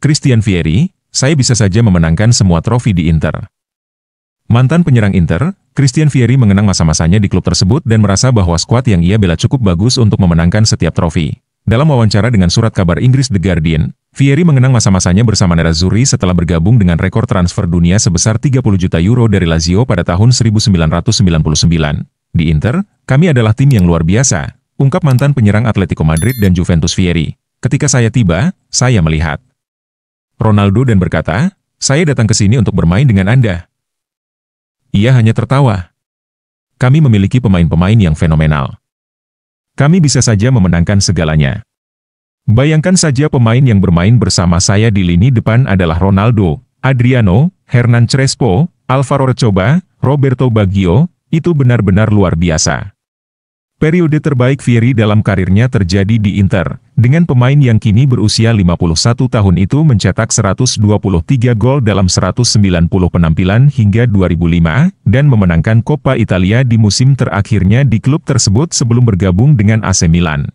Christian Vieri, saya bisa saja memenangkan semua trofi di Inter. Mantan penyerang Inter, Christian Vieri mengenang masa-masanya di klub tersebut dan merasa bahwa skuad yang ia bela cukup bagus untuk memenangkan setiap trofi. Dalam wawancara dengan surat kabar Inggris The Guardian, Vieri mengenang masa-masanya bersama Nerazzurri setelah bergabung dengan rekor transfer dunia sebesar 30 juta euro dari Lazio pada tahun 1999. Di Inter, kami adalah tim yang luar biasa, ungkap mantan penyerang Atletico Madrid dan Juventus Vieri. Ketika saya tiba, saya melihat Ronaldo dan berkata, saya datang ke sini untuk bermain dengan Anda. Ia hanya tertawa. Kami memiliki pemain-pemain yang fenomenal. Kami bisa saja memenangkan segalanya. Bayangkan saja pemain yang bermain bersama saya di lini depan adalah Ronaldo, Adriano, Hernan Crespo, Alvaro Recoba, Roberto Baggio, itu benar-benar luar biasa. Periode terbaik Vieri dalam karirnya terjadi di Inter, dengan pemain yang kini berusia 51 tahun itu mencetak 123 gol dalam 190 penampilan hingga 2005, dan memenangkan Coppa Italia di musim terakhirnya di klub tersebut sebelum bergabung dengan AC Milan.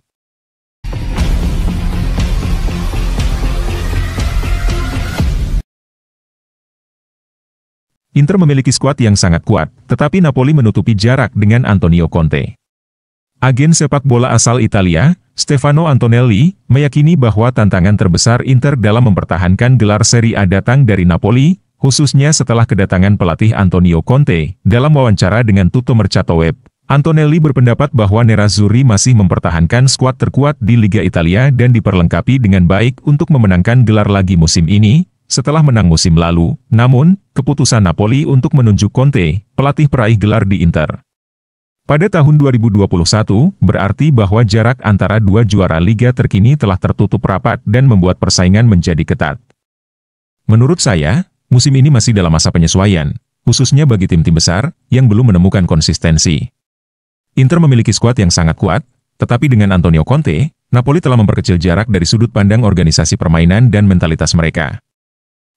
Inter memiliki skuad yang sangat kuat, tetapi Napoli menutupi jarak dengan Antonio Conte. Agen sepak bola asal Italia, Stefano Antonelli, meyakini bahwa tantangan terbesar Inter dalam mempertahankan gelar Serie A datang dari Napoli, khususnya setelah kedatangan pelatih Antonio Conte. Dalam wawancara dengan Tutto Mercato Web, Antonelli berpendapat bahwa Nerazzurri masih mempertahankan skuad terkuat di Liga Italia dan diperlengkapi dengan baik untuk memenangkan gelar lagi musim ini, setelah menang musim lalu. Namun, keputusan Napoli untuk menunjuk Conte, pelatih peraih gelar di Inter, pada tahun 2021, berarti bahwa jarak antara dua juara liga terkini telah tertutup rapat dan membuat persaingan menjadi ketat. Menurut saya, musim ini masih dalam masa penyesuaian, khususnya bagi tim-tim besar yang belum menemukan konsistensi. Inter memiliki skuad yang sangat kuat, tetapi dengan Antonio Conte, Napoli telah memperkecil jarak dari sudut pandang organisasi permainan dan mentalitas mereka.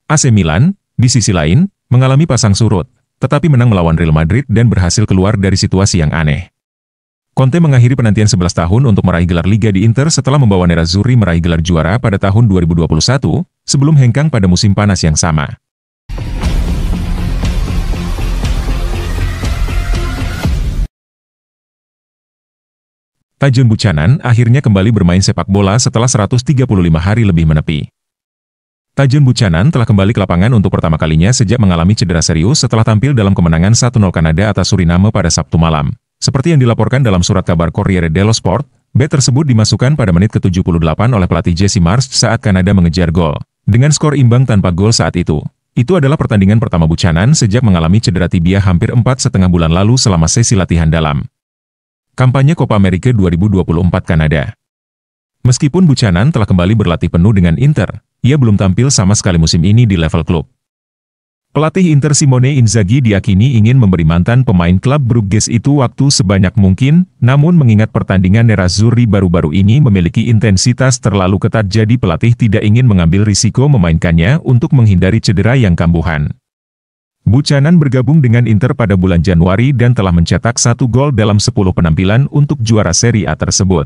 AC Milan, di sisi lain, mengalami pasang surut, tetapi menang melawan Real Madrid dan berhasil keluar dari situasi yang aneh. Conte mengakhiri penantian 11 tahun untuk meraih gelar Liga di Inter setelah membawa Nerazzurri meraih gelar juara pada tahun 2021, sebelum hengkang pada musim panas yang sama. Tajon Buchanan akhirnya kembali bermain sepak bola setelah 135 hari lebih menepi. Tajon Buchanan telah kembali ke lapangan untuk pertama kalinya sejak mengalami cedera serius setelah tampil dalam kemenangan 1-0 Kanada atas Suriname pada Sabtu malam. Seperti yang dilaporkan dalam surat kabar Corriere dello Sport, bet tersebut dimasukkan pada menit ke-78 oleh pelatih Jesse Marsch saat Kanada mengejar gol, dengan skor imbang tanpa gol saat itu. Itu adalah pertandingan pertama Buchanan sejak mengalami cedera tibia hampir 4,5 bulan lalu selama sesi latihan dalam kampanye Copa America 2024 Kanada. Meskipun Buchanan telah kembali berlatih penuh dengan Inter, ia belum tampil sama sekali musim ini di level klub. Pelatih Inter Simone Inzaghi diyakini ingin memberi mantan pemain klub Bruges itu waktu sebanyak mungkin, namun mengingat pertandingan Nerazzurri baru-baru ini memiliki intensitas terlalu ketat jadi pelatih tidak ingin mengambil risiko memainkannya untuk menghindari cedera yang kambuhan. Buchanan bergabung dengan Inter pada bulan Januari dan telah mencetak 1 gol dalam 10 penampilan untuk juara Serie A tersebut.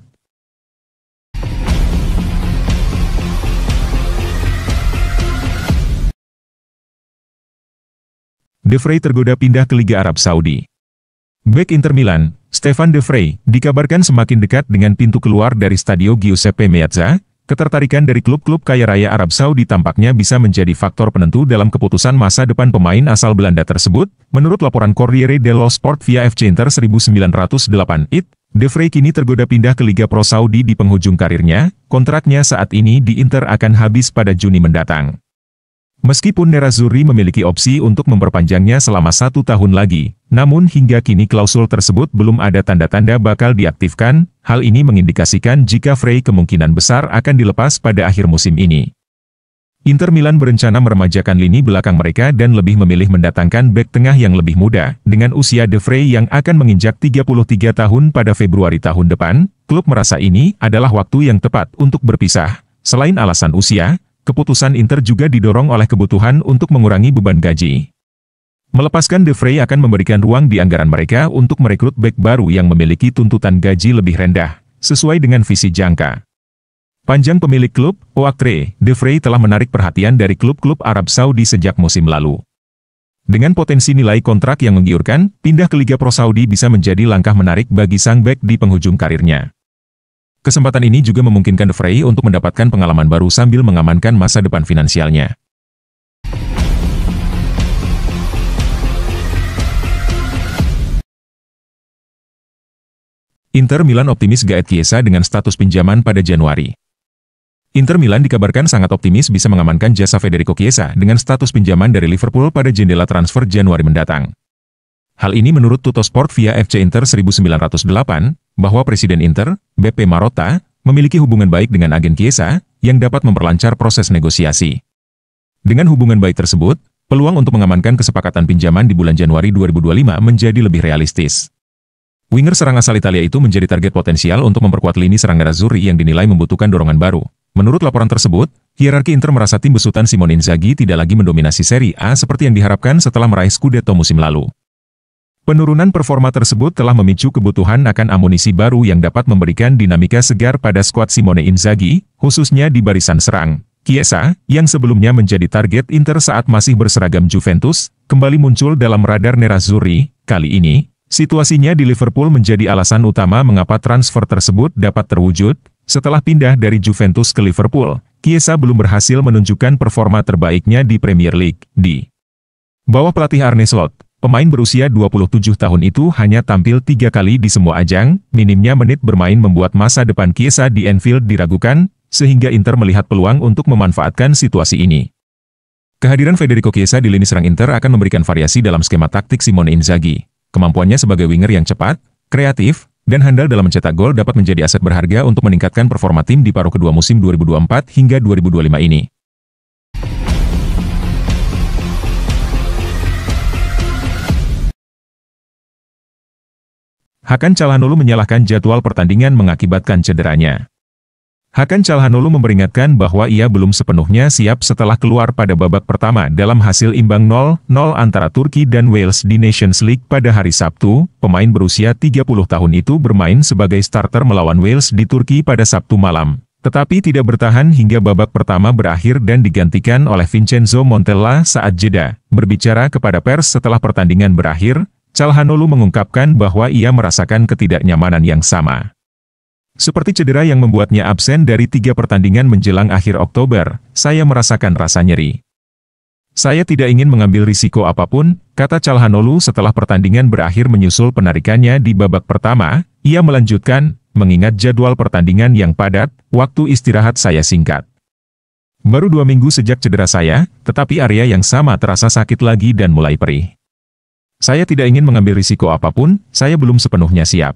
De Vrij tergoda pindah ke Liga Arab Saudi. Bek Inter Milan, Stefan De Vrij, dikabarkan semakin dekat dengan pintu keluar dari Stadio Giuseppe Meazza. Ketertarikan dari klub-klub kaya raya Arab Saudi tampaknya bisa menjadi faktor penentu dalam keputusan masa depan pemain asal Belanda tersebut. Menurut laporan Corriere dello Sport via FC Inter 1908 IT, De Vrij kini tergoda pindah ke Liga Pro Saudi di penghujung karirnya. Kontraknya saat ini di Inter akan habis pada Juni mendatang. Meskipun Nerazzurri memiliki opsi untuk memperpanjangnya selama 1 tahun lagi, namun hingga kini klausul tersebut belum ada tanda-tanda bakal diaktifkan. Hal ini mengindikasikan jika Vrij kemungkinan besar akan dilepas pada akhir musim ini. Inter Milan berencana meremajakan lini belakang mereka dan lebih memilih mendatangkan bek tengah yang lebih muda. Dengan usia De Vrij yang akan menginjak 33 tahun pada Februari tahun depan, klub merasa ini adalah waktu yang tepat untuk berpisah. Selain alasan usia, keputusan Inter juga didorong oleh kebutuhan untuk mengurangi beban gaji. Melepaskan De Vrij akan memberikan ruang di anggaran mereka untuk merekrut bek baru yang memiliki tuntutan gaji lebih rendah, sesuai dengan visi jangka Panjang pemilik klub, Octroi de Vrij telah menarik perhatian dari klub-klub Arab Saudi sejak musim lalu. Dengan potensi nilai kontrak yang menggiurkan, pindah ke Liga Pro Saudi bisa menjadi langkah menarik bagi sang bek di penghujung karirnya. Kesempatan ini juga memungkinkan de Vrij untuk mendapatkan pengalaman baru sambil mengamankan masa depan finansialnya. Inter Milan optimis Gaet Chiesa dengan status pinjaman pada Januari. Inter Milan dikabarkan sangat optimis bisa mengamankan jasa Federico Chiesa dengan status pinjaman dari Liverpool pada jendela transfer Januari mendatang. Hal ini menurut Tuttosport via FC Inter 1908, bahwa Presiden Inter, Beppe Marotta, memiliki hubungan baik dengan agen Chiesa, yang dapat memperlancar proses negosiasi. Dengan hubungan baik tersebut, peluang untuk mengamankan kesepakatan pinjaman di bulan Januari 2025 menjadi lebih realistis. Winger serang asal Italia itu menjadi target potensial untuk memperkuat lini serang Nerazzurri yang dinilai membutuhkan dorongan baru. Menurut laporan tersebut, hierarki Inter merasa tim besutan Simone Inzaghi tidak lagi mendominasi Serie A seperti yang diharapkan setelah meraih Scudetto musim lalu. Penurunan performa tersebut telah memicu kebutuhan akan amunisi baru yang dapat memberikan dinamika segar pada skuad Simone Inzaghi, khususnya di barisan serang. Chiesa, yang sebelumnya menjadi target Inter saat masih berseragam Juventus, kembali muncul dalam radar Nerazzurri. Kali ini, situasinya di Liverpool menjadi alasan utama mengapa transfer tersebut dapat terwujud. Setelah pindah dari Juventus ke Liverpool, Chiesa belum berhasil menunjukkan performa terbaiknya di Premier League. Di bawah pelatih Arne Slot, pemain berusia 27 tahun itu hanya tampil 3 kali di semua ajang, minimnya menit bermain membuat masa depan Chiesa di Anfield diragukan, sehingga Inter melihat peluang untuk memanfaatkan situasi ini. Kehadiran Federico Chiesa di lini serang Inter akan memberikan variasi dalam skema taktik Simone Inzaghi. Kemampuannya sebagai winger yang cepat, kreatif, dan handal dalam mencetak gol dapat menjadi aset berharga untuk meningkatkan performa tim di paruh kedua musim 2024 hingga 2025 ini. Hakan Çalhanoğlu menyalahkan jadwal pertandingan mengakibatkan cederanya. Hakan Çalhanoğlu memperingatkan bahwa ia belum sepenuhnya siap setelah keluar pada babak pertama dalam hasil imbang 0-0 antara Turki dan Wales di Nations League pada hari Sabtu. Pemain berusia 30 tahun itu bermain sebagai starter melawan Wales di Turki pada Sabtu malam, tetapi tidak bertahan hingga babak pertama berakhir dan digantikan oleh Vincenzo Montella saat jeda. Berbicara kepada pers setelah pertandingan berakhir, Çalhanoğlu mengungkapkan bahwa ia merasakan ketidaknyamanan yang sama. Seperti cedera yang membuatnya absen dari 3 pertandingan menjelang akhir Oktober, saya merasakan rasa nyeri. Saya tidak ingin mengambil risiko apapun, kata Çalhanoğlu setelah pertandingan berakhir menyusul penarikannya di babak pertama. Ia melanjutkan, mengingat jadwal pertandingan yang padat, waktu istirahat saya singkat. Baru 2 minggu sejak cedera saya, tetapi area yang sama terasa sakit lagi dan mulai perih. Saya tidak ingin mengambil risiko apapun, saya belum sepenuhnya siap.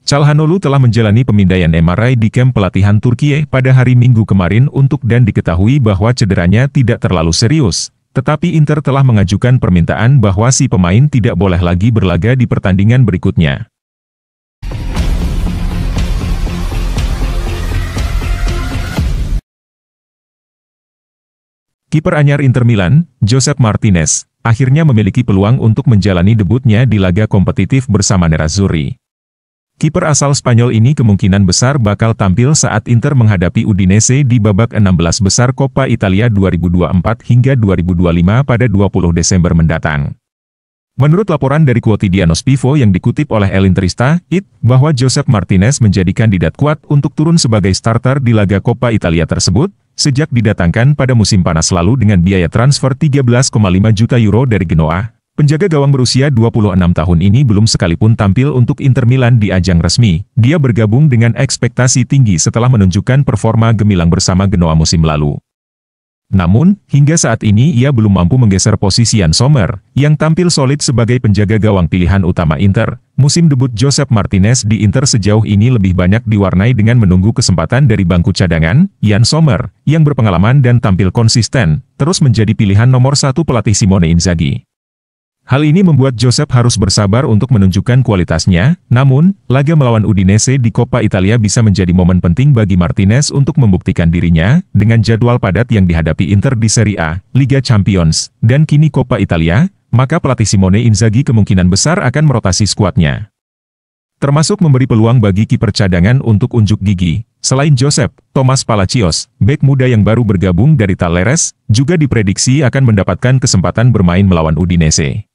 Çalhanoğlu telah menjalani pemindaian MRI di kamp pelatihan Turki pada hari Minggu kemarin dan diketahui bahwa cederanya tidak terlalu serius, tetapi Inter telah mengajukan permintaan bahwa si pemain tidak boleh lagi berlaga di pertandingan berikutnya. Kiper anyar Inter Milan, Josep Martinez, akhirnya memiliki peluang untuk menjalani debutnya di laga kompetitif bersama Nerazzurri. Kiper asal Spanyol ini kemungkinan besar bakal tampil saat Inter menghadapi Udinese di babak 16 besar Coppa Italia 2024 hingga 2025 pada 20 Desember mendatang. Menurut laporan dari Quotidiano Sportivo yang dikutip oleh El Interista, bahwa Josep Martinez menjadi kandidat kuat untuk turun sebagai starter di laga Coppa Italia tersebut, sejak didatangkan pada musim panas lalu dengan biaya transfer 13,5 juta euro dari Genoa. Penjaga gawang berusia 26 tahun ini belum sekalipun tampil untuk Inter Milan di ajang resmi. Dia bergabung dengan ekspektasi tinggi setelah menunjukkan performa gemilang bersama Genoa musim lalu. Namun, hingga saat ini ia belum mampu menggeser posisi Yann Sommer, yang tampil solid sebagai penjaga gawang pilihan utama Inter. Musim debut Josep Martinez di Inter sejauh ini lebih banyak diwarnai dengan menunggu kesempatan dari bangku cadangan. Yann Sommer, yang berpengalaman dan tampil konsisten, terus menjadi pilihan nomor 1 pelatih Simone Inzaghi. Hal ini membuat Josep harus bersabar untuk menunjukkan kualitasnya, namun, laga melawan Udinese di Coppa Italia bisa menjadi momen penting bagi Martinez untuk membuktikan dirinya, dengan jadwal padat yang dihadapi Inter di Serie A, Liga Champions, dan kini Coppa Italia, maka pelatih Simone Inzaghi kemungkinan besar akan merotasi skuadnya. termasuk memberi peluang bagi kiper cadangan untuk unjuk gigi. Selain Josep, Thomas Palacios, bek muda yang baru bergabung dari Talleres, juga diprediksi akan mendapatkan kesempatan bermain melawan Udinese.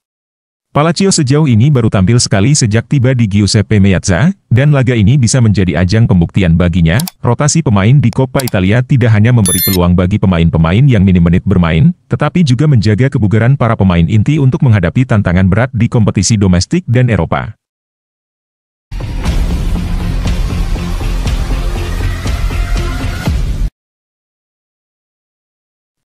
Palacios sejauh ini baru tampil sekali sejak tiba di Giuseppe Meazza, dan laga ini bisa menjadi ajang pembuktian baginya. Rotasi pemain di Coppa Italia tidak hanya memberi peluang bagi pemain-pemain yang minim menit bermain, tetapi juga menjaga kebugaran para pemain inti untuk menghadapi tantangan berat di kompetisi domestik dan Eropa.